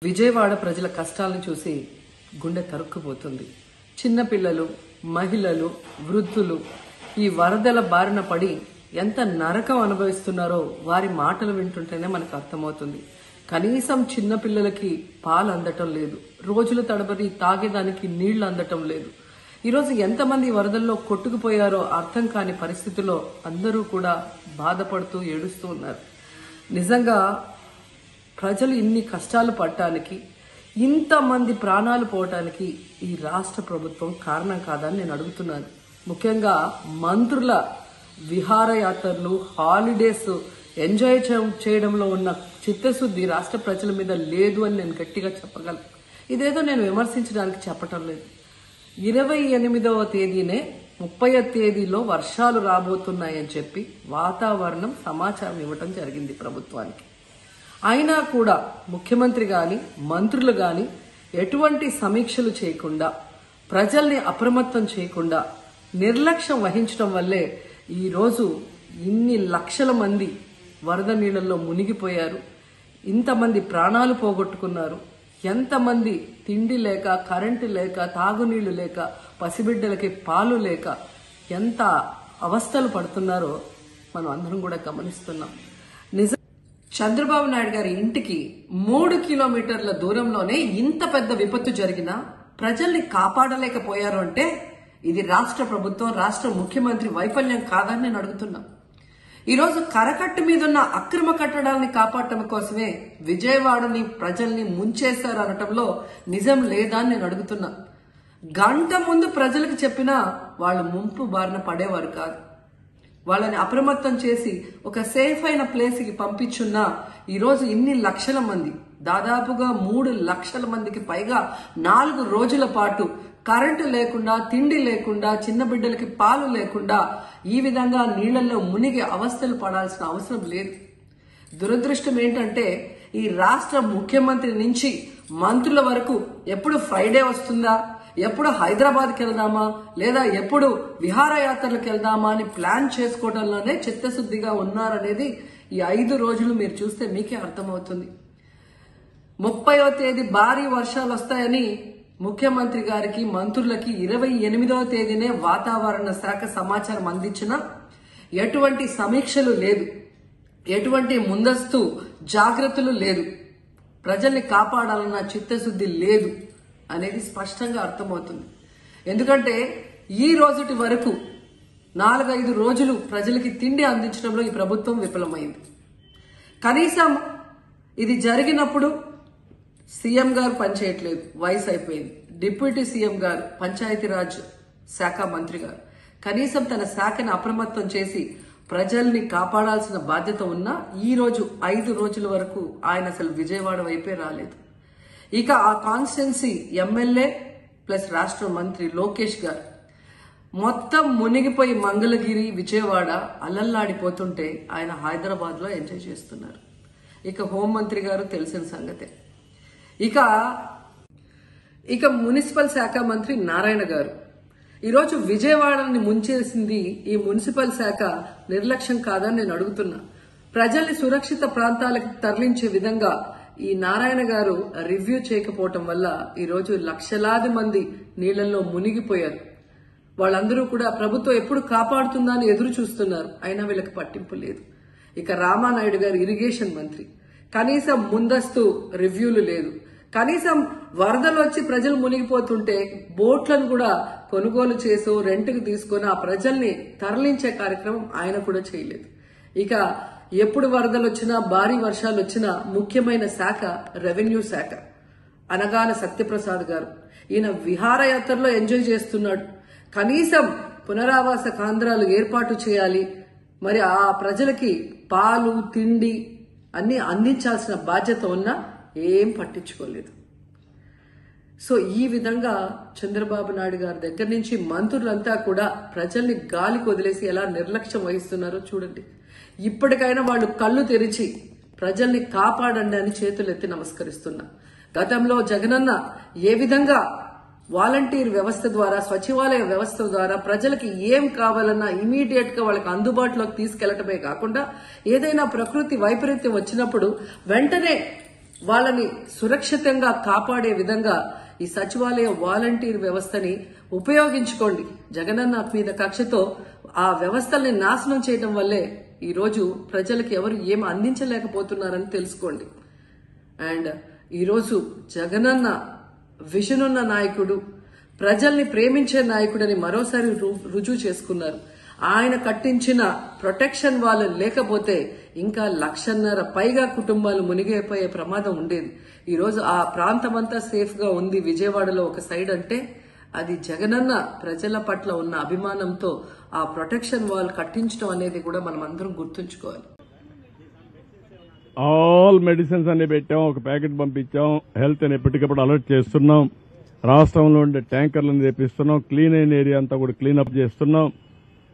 విజయవాడ ప్రజల కష్టాలను చూసి గుండె తరుక్కుపోతుంది. చిన్నపిల్లలు, మహిళలు, వృద్ధులు ఈ వరదల బారిన పడి ఎంత నరకం అనుభవిస్తున్నారో వారి మాటలు వింటుంటేనే మనకు అర్థమవుతుంది. కనీసం చిన్నపిల్లలకి పాలు అందటం లేదు, రోజుల తడబడి తాగేదానికి నీళ్లు అందటం లేదు. ఈరోజు ఎంతమంది వరదల్లో కొట్టుకుపోయారో అర్థం కాని పరిస్థితుల్లో అందరూ కూడా బాధపడుతూ ఏడుస్తూ ఉన్నారు. నిజంగా ప్రజలు ఇన్ని కష్టాలు పడటానికి, ఇంతమంది ప్రాణాలు పోవటానికి ఈ రాష్ట్ర ప్రభుత్వం కారణం కాదని నేను అడుగుతున్నాను. ముఖ్యంగా మంత్రుల విహారయాత్రలు, హాలిడేస్ ఎంజాయ్ చేయడంలో ఉన్న చిత్తశుద్ధి రాష్ట్ర ప్రజల మీద లేదు అని నేను గట్టిగా చెప్పగలను. ఇదేదో నేను విమర్శించడానికి చెప్పటం లేదు. 28వ తేదీనే 30వ తేదీలో వర్షాలు రాబోతున్నాయని చెప్పి వాతావరణం సమాచారం ఇవ్వటం జరిగింది ప్రభుత్వానికి. అయినా కూడా ముఖ్యమంత్రి గాని, మంత్రులు గాని ఎటువంటి సమీక్షలు చేయకుండా, ప్రజల్ని అప్రమత్తం చేయకుండా నిర్లక్ష్యం వహించడం వల్లే ఈరోజు ఇన్ని లక్షల మంది వరద నీళ్లలో మునిగిపోయారు. ఇంతమంది ప్రాణాలు పోగొట్టుకున్నారు. ఎంతమంది తిండి లేక, కరెంటు లేక, తాగునీళ్లు లేక, పసిబిడ్డలకి పాలు లేక ఎంత అవస్థలు పడుతున్నారో మనం అందరం కూడా గమనిస్తున్నాం. చంద్రబాబు నాయుడు గారి ఇంటికి 3 కిలోమీటర్ల దూరంలోనే ఇంత పెద్ద విపత్తు జరిగినా ప్రజల్ని కాపాడలేకపోయారు అంటే ఇది రాష్ట్ర ప్రభుత్వం, రాష్ట్ర ముఖ్యమంత్రి వైఫల్యం కాదని నేను అడుగుతున్నా. ఈరోజు కరకట్టు మీదున్న అక్రమ కట్టడాలని కాపాడటం కోసమే విజయవాడని ప్రజల్ని ముంచేశారు అనటంలో నిజం లేదా అని నేను అడుగుతున్నా. గంట ముందు ప్రజలకు చెప్పినా వాళ్ళు ముంపు బారిన పడేవారు కాదు. వాళ్ళని అప్రమత్తం చేసి ఒక సేఫ్ అయిన ప్లేస్ కి పంపించున్నా ఈరోజు ఇన్ని లక్షల మంది, దాదాపుగా 3 లక్షల మందికి పైగా 4 రోజుల పాటు కరెంటు లేకుండా, తిండి లేకుండా, చిన్న బిడ్డలకి పాలు లేకుండా ఈ విధంగా నీళ్లలో మునిగి అవస్థలు పడాల్సిన అవసరం లేదు. దురదృష్టం ఏంటంటే ఈ రాష్ట్ర ముఖ్యమంత్రి నుంచి మంత్రుల వరకు ఎప్పుడు ఫ్రైడే వస్తుందా, ఎప్పుడు హైదరాబాద్కి వెళ్దామా, లేదా ఎప్పుడు విహారయాత్రలకు వెళ్దామా అని ప్లాన్ చేసుకోవడంలోనే చిత్తశుద్ధిగా ఉన్నారనేది ఈ 5 రోజులు మీరు చూస్తే మీకే అర్థమవుతుంది. 30వ తేదీ భారీ వర్షాలు వస్తాయని ముఖ్యమంత్రి గారికి, మంత్రులకి 28వ తేదీనే వాతావరణ శాఖ సమాచారం అందించినా ఎటువంటి సమీక్షలు లేదు, ఎటువంటి ముందస్తు జాగ్రత్తలు లేదు, ప్రజల్ని కాపాడాలన్న చిత్తశుద్ధి లేదు అనేది స్పష్టంగా అర్థమవుతుంది. ఎందుకంటే ఈ రోజుటి వరకు 4-5 రోజులు ప్రజలకి తిండి అందించడంలో ఈ ప్రభుత్వం విఫలమైంది. కనీసం ఇది జరిగినప్పుడు సీఎం గారు పనిచేయట్లేదు, వయసు అయిపోయింది. డిప్యూటీ సీఎం గారు, పంచాయతీరాజ్ శాఖ మంత్రి గారు కనీసం తన శాఖను అప్రమత్తం చేసి ప్రజల్ని కాపాడాల్సిన బాధ్యత ఉన్నా ఈ రోజు 5 రోజుల వరకు ఆయన అసలు విజయవాడ వైపే రాలేదు. ఇక ఆ కాన్స్టిట్యున్సీ ఎమ్మెల్యే ప్లస్ రాష్ట్ర మంత్రి లోకేష్ గారు మొత్తం మునిగిపోయి మంగళగిరి, విజయవాడ అలల్లాడిపోతుంటే ఆయన హైదరాబాద్ లో ఎంజాయ్ చేస్తున్నారు. ఇక హోంమంత్రి గారు తెలిసిన సంగతే. ఇక మున్సిపల్ శాఖ మంత్రి నారాయణ గారు ఈరోజు విజయవాడని ముంచేసింది ఈ మున్సిపల్ శాఖ నిర్లక్ష్యం కాదని నేను అడుగుతున్నా. ప్రజల్ని సురక్షిత ప్రాంతాలకు తరలించే విధంగా ఈ నారాయణ గారు రివ్యూ చేయకపోవటం వల్ల ఈరోజు లక్షలాది మంది నీళ్లలో మునిగిపోయారు. వాళ్ళందరూ కూడా ప్రభుత్వం ఎప్పుడు కాపాడుతుందా అని ఎదురు చూస్తున్నారు. అయినా వీళ్ళకి పట్టింపు లేదు. ఇక రామానాయుడు గారు ఇరిగేషన్ మంత్రి, కనీసం ముందస్తు రివ్యూలు లేదు. కనీసం వరదలు వచ్చి ప్రజలు మునిగిపోతుంటే బోట్లను కూడా కొనుగోలు చేసో రెంట్కి తీసుకొని ఆ ప్రజల్ని తరలించే కార్యక్రమం ఆయన కూడా చేయలేదు. ఇక ఎప్పుడు వరదలు వచ్చినా, భారీ వర్షాలు వచ్చినా ముఖ్యమైన శాఖ రెవెన్యూ శాఖ. అనగాన సత్యప్రసాద్ గారు ఈయన విహారయాత్రలో ఎంజాయ్ చేస్తున్నాడు. కనీసం పునరావాస కేంద్రాలు ఏర్పాటు చేయాలి, మరి ఆ ప్రజలకి పాలు, తిండి అన్ని అందించాల్సిన బాధ్యత ఉన్నా ఏం పట్టించుకోలేదు. సో ఈ విధంగా చంద్రబాబు నాయుడు గారి దగ్గర నుంచి మంత్రులంతా కూడా ప్రజల్ని గాలికి వదిలేసి ఎలా నిర్లక్ష్యం వహిస్తున్నారో చూడండి. ఇప్పటికైనా వాళ్ళు కళ్ళు తెరిచి ప్రజల్ని కాపాడండి అని చేతులెత్తి నమస్కరిస్తున్నా. గతంలో జగనన్న ఏ విధంగా వాలంటీర్ వ్యవస్థ ద్వారా, సచివాలయ వ్యవస్థ ద్వారా ప్రజలకి ఏం కావాలన్నా ఇమీడియట్ గా వాళ్ళకి అందుబాటులోకి తీసుకెళ్లటమే కాకుండా ఏదైనా ప్రకృతి వైపరీత్యం వచ్చినప్పుడు వెంటనే వాళ్ళని సురక్షితంగా కాపాడే విధంగా ఈ సచివాలయ వాలంటీర్ వ్యవస్థని ఉపయోగించుకోండి. జగనన్న మీద కక్షతో ఆ వ్యవస్థల్ని నాశనం చేయడం వల్లే ఈ రోజు ప్రజలకు ఎవరు ఏం అందించలేకపోతున్నారని తెలుసుకోండి. అండ్ ఈరోజు జగనన్న విజన్ ఉన్న నాయకుడు, ప్రజల్ని ప్రేమించే నాయకుడని మరోసారి రుజువు చేసుకున్నారు. ఆయన కట్టించిన ప్రొటెక్షన్ వాళ్ళు లేకపోతే ఇంకా 1,50,000 పైగా కుటుంబాలు మునిగిపోయే ప్రమాదం ఉండేది. ఈరోజు ఆ ప్రాంతమంతా సేఫ్ గా ఉంది విజయవాడలో ఒక సైడ్ అంటే అది జగనన్న ప్రజల పట్ల ఉన్న అభిమానంతో ఆ ప్రొటెక్షన్ వాల్ కట్టించడం అనేది కూడా మనం అందరం గుర్తుంచుకోవాలి. ఆల్ మెడిసిన్స్ అన్ని పెట్టాం, ఒక ప్యాకెట్ పంపించాం, హెల్త్ అని ఎప్పటికప్పుడు అలర్ట్ చేస్తున్నాం, రాష్ట్రంలో ఉండే ట్యాంకర్లను తెప్పిస్తున్నాం, క్లీన్ అయిన ఏరియా అంతా కూడా క్లీనప్ చేస్తున్నాం.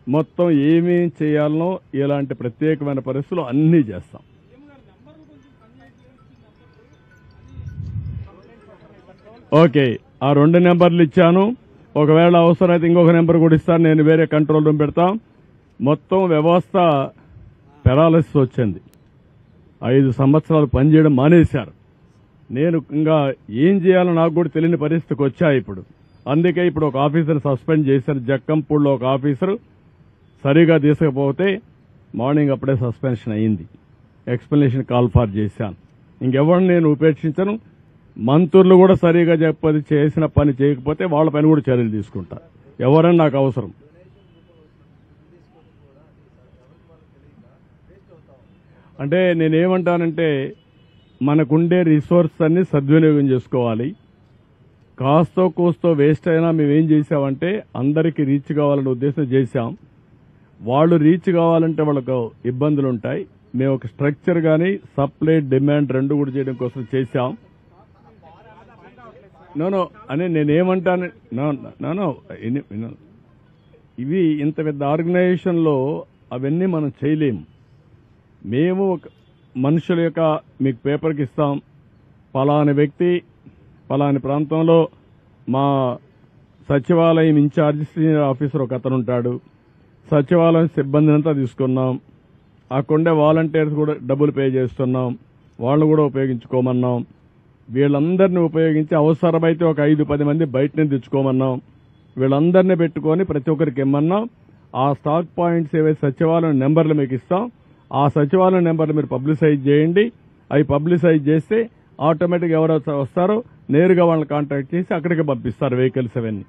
మొత్తం ఏమేం చేయాలనో ఇలాంటి ప్రత్యేకమైన పరిస్థితులు అన్నీ చేస్తాం. ఓకే, ఆ 2 నెంబర్లు ఇచ్చాను. ఒకవేళ అవసరమైతే ఇంకొక నెంబర్ కూడా ఇస్తాను. నేను వేరే కంట్రోల్ రూమ్ పెడతాం. మొత్తం వ్యవస్థ పెరాలసిస్ వచ్చింది. 5 సంవత్సరాలు పనిచేయడం మానేశారు. నేను ఇంకా ఏం చేయాలో నాకు కూడా తెలియని పరిస్థితికి వచ్చా ఇప్పుడు. అందుకే ఇప్పుడు ఒక ఆఫీసర్ సస్పెండ్ చేశారు. జక్కంపూడిలో ఒక ఆఫీసరు సరిగా తీసుకపోతే మార్నింగ్ అప్పుడే సస్పెన్షన్ అయింది. ఎక్స్ప్లెనేషన్ కాల్ ఫార్ చేశాను. ఇంకెవరిని నేను ఉపేక్షించను. మంత్రులు కూడా సరిగా చేసిన పని చేయకపోతే వాళ్ళ పైన కూడా చర్యలు తీసుకుంటా. ఎవరైనా నాకు అవసరం. అంటే నేనేమంటానంటే మనకుండే రిసోర్స్ అన్ని సద్వినియోగం చేసుకోవాలి. కాస్తో కూస్తో వేస్ట్ అయినా మేమేం చేశామంటే అందరికీ రీచ్ కావాలనే ఉద్దేశం చేశాం. వాళ్ళు రీచ్ కావాలంటే వాళ్ళకు ఇబ్బందులు ఉంటాయి. మేము ఒక స్ట్రక్చర్ కానీ సప్లై డిమాండ్ 2 కూడా చేయడం కోసం చేశాం. నో అని నేనేమంటాను, ఇవి ఇంత పెద్ద ఆర్గనైజేషన్లో అవన్నీ మనం చేయలేము. మేము మనుషుల యొక్క మీకు పేపర్కి ఇస్తాం, పలాని వ్యక్తి పలాని ప్రాంతంలో మా సచివాలయం ఇన్ఛార్జ్ సీనియర్ ఆఫీసర్ ఒక అతను ఉంటాడు, సచివాలయం సిబ్బందిని అంతా తీసుకున్నాం, అక్కడే వాలంటీర్స్ కూడా డబ్బులు పే చేస్తున్నాం, వాళ్ళు కూడా ఉపయోగించుకోమన్నాం. వీళ్ళందరినీ ఉపయోగించి అవసరమైతే ఒక 5-10 మంది బయట నుంచి తెచ్చుకోమన్నాం. వీళ్ళందరినీ పెట్టుకొని ప్రతి ఒక్కరికి ఇమ్మన్నాం. ఆ స్టాక్ పాయింట్స్ ఏవైతే సచివాలయం నెంబర్లు మీకు ఇస్తాం, ఆ సచివాలయం నెంబర్లు మీరు పబ్లిసైజ్ చేయండి. అవి పబ్లిసైజ్ చేస్తే ఆటోమేటిక్గా ఎవరు వస్తారో నేరుగా వాళ్ళని కాంటాక్ట్ చేసి అక్కడికి పంపిస్తారు వెహికల్స్ అవన్నీ.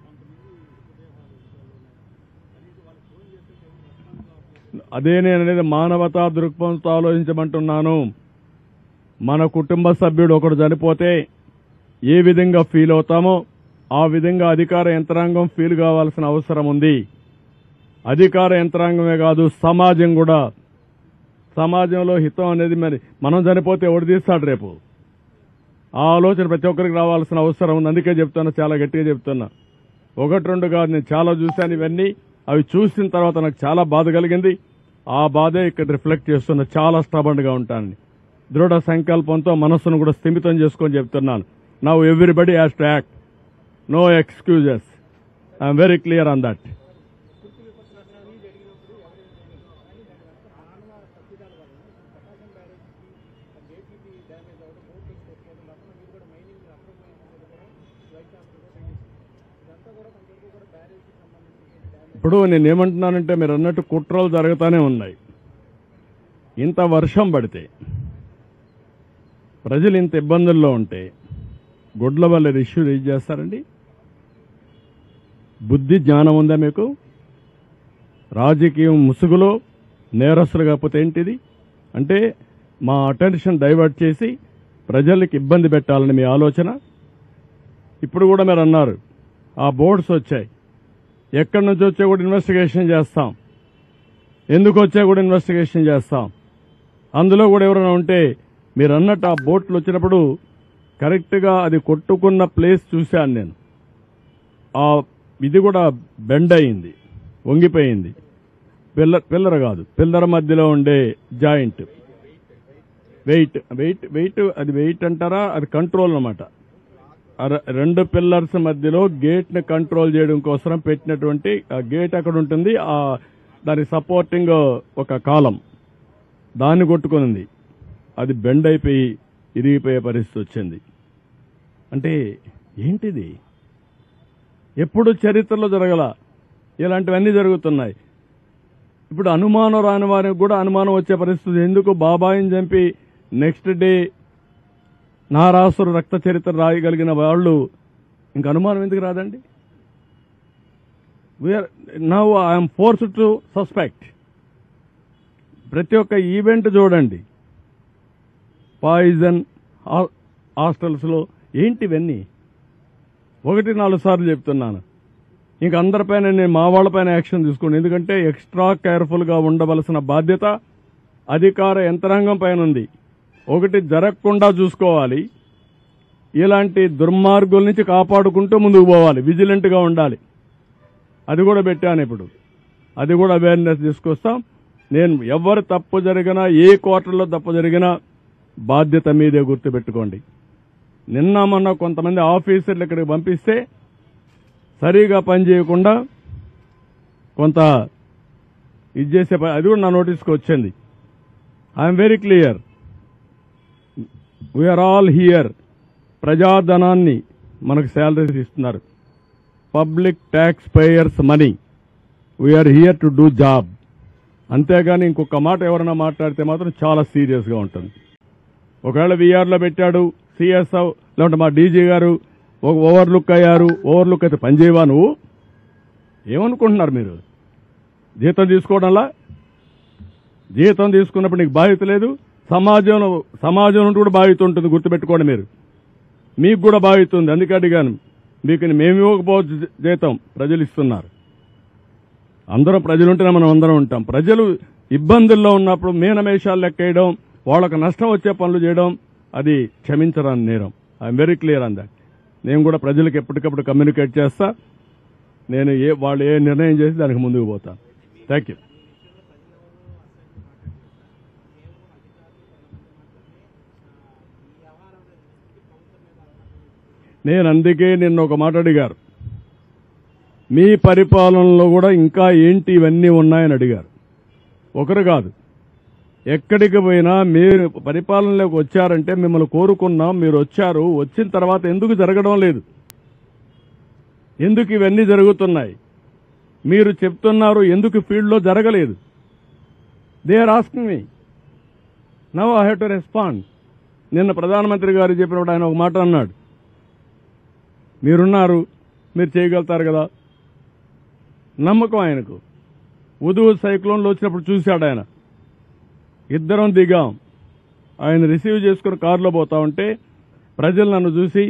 అదే నేను అనేది మానవతా దృక్పథంతో ఆలోచించమంటున్నాను. మన కుటుంబ సభ్యుడు ఒకడు చనిపోతే ఏ విధంగా ఫీల్ అవుతామో ఆ విధంగా అధికార యంత్రాంగం ఫీల్ కావాల్సిన అవసరం ఉంది. అధికార యంత్రాంగమే కాదు, సమాజం కూడా. సమాజంలో హితం అనేది మరి మనం చనిపోతే ఎవడు తీస్తాడు రేపు? ఆ ఆలోచన ప్రతి ఒక్కరికి రావాల్సిన అవసరం ఉంది. అందుకే చెప్తున్నా, చాలా గట్టిగా చెప్తున్నా. 1-2 కాదు, నేను చాలా చూశాను ఇవన్నీ. అవి చూసిన తర్వాత నాకు చాలా బాధ కలిగింది. ఆ బాధే ఇక్కడ రిఫ్లెక్ట్ చేస్తున్నా. చాలా స్టబర్న్ గా ఉంటానని దృఢ సంకల్పంతో మనస్సును కూడా స్థిమితం చేసుకొని చెప్తున్నాను. Now everybody has to act, no excuses. I'm very clear on that. ఇప్పుడు నేనేమంటున్నానంటే మీరు అన్నట్టు కుట్రలు జరుగుతూనే ఉన్నాయి. ఇంత వర్షం పడితే ప్రజలు ఇంత ఇబ్బందుల్లో ఉంటే గుడ్ల వల్ల ఇష్యూ రేజ్ చేస్తారండి? బుద్ధి జ్ఞానం ఉందా మీకు? రాజకీయం ముసుగులో నేరస్తులు కాకపోతే ఏంటిది? అంటే మా అటెన్షన్ డైవర్ట్ చేసి ప్రజలకు ఇబ్బంది పెట్టాలని మీ ఆలోచన. ఇప్పుడు కూడా మీరు అన్నారు ఆ బోర్డ్స్ వచ్చాయి, ఎక్కడి నుంచి వచ్చా కూడా ఇన్వెస్టిగేషన్ చేస్తాం, ఎందుకు వచ్చా కూడా ఇన్వెస్టిగేషన్ చేస్తాం. అందులో కూడా ఎవరైనా ఉంటే మీరు అన్నట్టు ఆ బోట్లు వచ్చినప్పుడు కరెక్ట్గా అది కొట్టుకున్న ప్లేస్ చూశాను నేను. ఆ ఇది కూడా బెండ్ అయింది, వంగిపోయింది. పిల్లర్ కాదు, పిల్లర్ మధ్యలో ఉండే జాయింట్ వెయిట్ వెయిట్ వెయిట్ అది వెయిట్ అంటారా, అది కంట్రోల్ అన్నమాట. 2 పిల్లర్స్ మధ్యలో గేట్ ని కంట్రోల్ చేయడం కోసం పెట్టినటువంటి ఆ గేట్ అక్కడ ఉంటుంది. దాని సపోర్టింగ్ ఒక కాలం దాన్ని కొట్టుకునింది. అది బెండ్ అయిపోయి ఇరిగిపోయే పరిస్థితి వచ్చింది. అంటే ఏంటిది? ఎప్పుడు చరిత్రలో జరగల ఇలాంటివన్నీ జరుగుతున్నాయి. ఇప్పుడు అనుమానం రాని వారికి కూడా అనుమానం వచ్చే పరిస్థితి. ఎందుకు బాబాయిని చంపి నెక్స్ట్ డే నారాసురు రక్త చరిత్ర రాయగలిగిన వాళ్ళు ఇంక అనుమానం ఎందుకు రాదండి? Now I'm forced to suspect. ప్రతి ఒక్క ఈవెంట్ చూడండి, పాయిజన్ హాస్టల్స్లో ఏంటివన్నీ 1-4 సార్లు చెప్తున్నాను. ఇంక అందరిపైన నేను మా వాళ్ళపైన యాక్షన్ తీసుకోండి. ఎందుకంటే ఎక్స్ట్రా కేర్ఫుల్గా ఉండవలసిన బాధ్యత అధికార యంత్రాంగం పైన ఉంది. ఒకటి జరగకుండా చూసుకోవాలి, ఇలాంటి దుర్మార్గుల నుంచి కాపాడుకుంటూ ముందుకు పోవాలి, విజిలెంట్గా ఉండాలి. అది కూడా పెట్టాను. ఇప్పుడు అది కూడా అవేర్నెస్ తీసుకొస్తాం. నేను ఎవరు తప్పు జరిగినా, ఏ క్వార్టర్లో తప్పు జరిగినా బాధ్యత మీదే గుర్తుపెట్టుకోండి. నిన్న మొన్న కొంతమంది ఆఫీసర్లు ఇక్కడికి పంపిస్తే సరిగా పనిచేయకుండా కొంత ఇది చేసే అది కూడా నా నోటీస్కి వచ్చింది. I'm very clear, we're all here. ప్రజాధనాన్ని మనకు శాలరీస్ ఇస్తున్నారు, public tax payers money. We're here to do job. అంతేగాని ఇంకొక మాట ఎవరైనా మాట్లాడితే మాత్రం చాలా సీరియస్గా ఉంటుంది. ఒకవేళ వీఆర్లో పెట్టాడు సిఎస్ఓ, లేదంటే మా డీజీ గారు ఒక ఓవర్లుక్ అయ్యారు, ఓవర్లుక్ అయితే పనిచేయవా? నువ్వు ఏమనుకుంటున్నారు మీరు? జీతం తీసుకోవడంలా? జీతం తీసుకున్నప్పుడు నీకు బాధ్యత లేదు. సమాజం నుండి కూడా బాధ్యత ఉంటుంది, గుర్తుపెట్టుకోండి. మీరు మీకు కూడా బాధ్యత ఉంది. అందుకే అడిగాను. మీకు మేము ఇవ్వకపోవచ్చు జీతం, ప్రజలు ఇస్తున్నారు. అందరం ప్రజలుంటేనే మనం అందరం ఉంటాం. ప్రజలు ఇబ్బందుల్లో ఉన్నప్పుడు మీనమేషాలు లెక్కేయడం, వాళ్ళకు నష్టం వచ్చే పనులు చేయడం అది క్షమించరాని నేరం. I'm very clear on that. నేను కూడా ప్రజలకు ఎప్పటికప్పుడు కమ్యూనికేట్ చేస్తా. నేను వాళ్ళు ఏ నిర్ణయం చేసి దానికి ముందుకు పోతాను. Thank you. నేను అందుకే నిన్న ఒక మాట అడిగారు, మీ పరిపాలనలో కూడా ఇంకా ఏంటి ఇవన్నీ ఉన్నాయని అడిగారు. ఒకరు కాదు, ఎక్కడికి పోయినా మీరు పరిపాలనలోకి వచ్చారంటే మిమ్మల్ని కోరుకున్నాం, మీరు వచ్చారు. వచ్చిన తర్వాత ఎందుకు జరగడం లేదు? ఎందుకు ఇవన్నీ జరుగుతున్నాయి? మీరు చెప్తున్నారు, ఎందుకు ఫీల్డ్లో జరగలేదు? They are asking me. Now I have to respond. నిన్న ప్రధానమంత్రి గారు చెప్పినప్పుడు ఆయన ఒక మాట అన్నాడు, మీరున్నారు, మీరు చేయగలుగుతారు కదా. నమ్మకం ఆయనకు. ఉదువు సైక్లోన్లో వచ్చినప్పుడు చూశాడు ఆయన. ఇద్దరం దిగాం. ఆయన రిసీవ్ చేసుకుని కారులో పోతా ఉంటే ప్రజలు నన్ను చూసి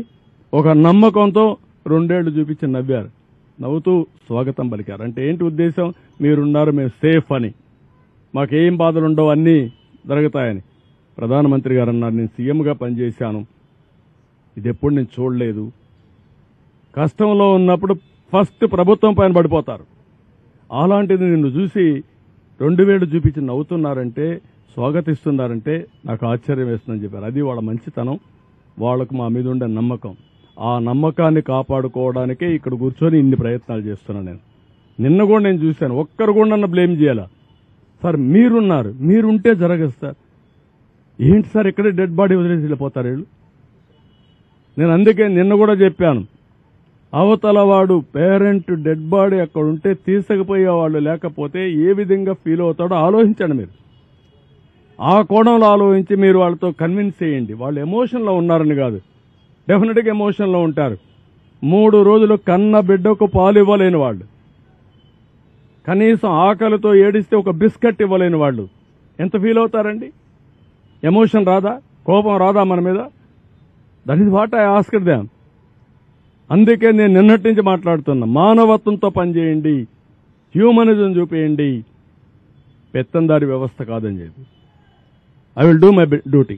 ఒక నమ్మకంతో 2 ఏళ్లు చూపించి నవ్వారు. నవ్వుతూ స్వాగతం పలికారు. అంటే ఏంటి ఉద్దేశం? మీరున్నారు, మేము సేఫ్ అని, మాకేం బాధలు ఉండవు, అన్నీ జరుగుతాయని. ప్రధానమంత్రి గారు అన్నారు, నేను సీఎంగా పనిచేశాను, ఇది ఎప్పుడు నేను చూడలేదు. కష్టంలో ఉన్నప్పుడు ఫస్ట్ ప్రభుత్వం పైన పడిపోతారు. అలాంటిది నిన్ను చూసి 2 వేలు చూపించి నవ్వుతున్నారంటే, స్వాగతిస్తున్నారంటే నాకు ఆశ్చర్యం వేస్తుందని చెప్పారు. అది వాళ్ళ మంచితనం, వాళ్లకు మా మీద ఉండే నమ్మకం. ఆ నమ్మకాన్ని కాపాడుకోవడానికే ఇక్కడ కూర్చొని ఇన్ని ప్రయత్నాలు చేస్తున్నాను నేను. నిన్న కూడా నేను చూశాను, ఒక్కరు కూడా నన్ను బ్లేమ్ చేయాలా? సార్ మీరున్నారు, మీరుంటే జరగదు సార్. ఏంటి సార్ ఇక్కడే డెడ్ బాడీ వదిలేసి వెళ్ళిపోతారు వీళ్ళు? నేను అందుకే నిన్న కూడా చెప్పాను, అవతల వాడు పేరెంట్ డెడ్ బాడీ అక్కడ ఉంటే తీసుకుపోయేవాళ్ళు లేకపోతే ఏ విధంగా ఫీల్ అవుతాడో ఆలోచించండి. మీరు ఆ కోణంలో ఆలోచించి మీరు వాళ్ళతో కన్విన్స్ చేయండి. వాళ్ళు ఎమోషన్లో ఉన్నారని కాదు, డెఫినెట్గా ఎమోషన్లో ఉంటారు. 3 రోజులు కన్న బిడ్డకు పాలు ఇవ్వలేని వాళ్ళు, కనీసం ఆకలితో ఏడిస్తే ఒక బిస్కెట్ ఇవ్వలేని వాళ్ళు ఎంత ఫీల్ అవుతారండి? ఎమోషన్ రాదా? కోపం రాదా మన మీద? That is what I asked them. అందుకే నేను నిన్నటి నుంచి మాట్లాడుతున్నా, మానవత్వంతో పనిచేయండి, హ్యూమనిజం చూపేయండి, పెత్తందారి వ్యవస్థ కాదని చెప్పి. I will do my duty.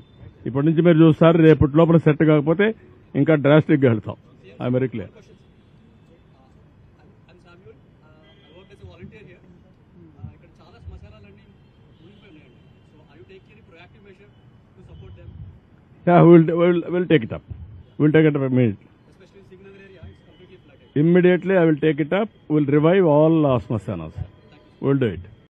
ఇప్పటి నుంచి మీరు చూస్తారు, రేపటి లోపల సెట్ కాకపోతే ఇంకా డ్రాస్టిక్గా వెళ్తాం. I very clear. Yeah, we'll take it up. We'll take it up immediately. Especially in Singnagar area, it's completely flooded. Immediately I will take it up. We'll revive all smashanas. We'll do it.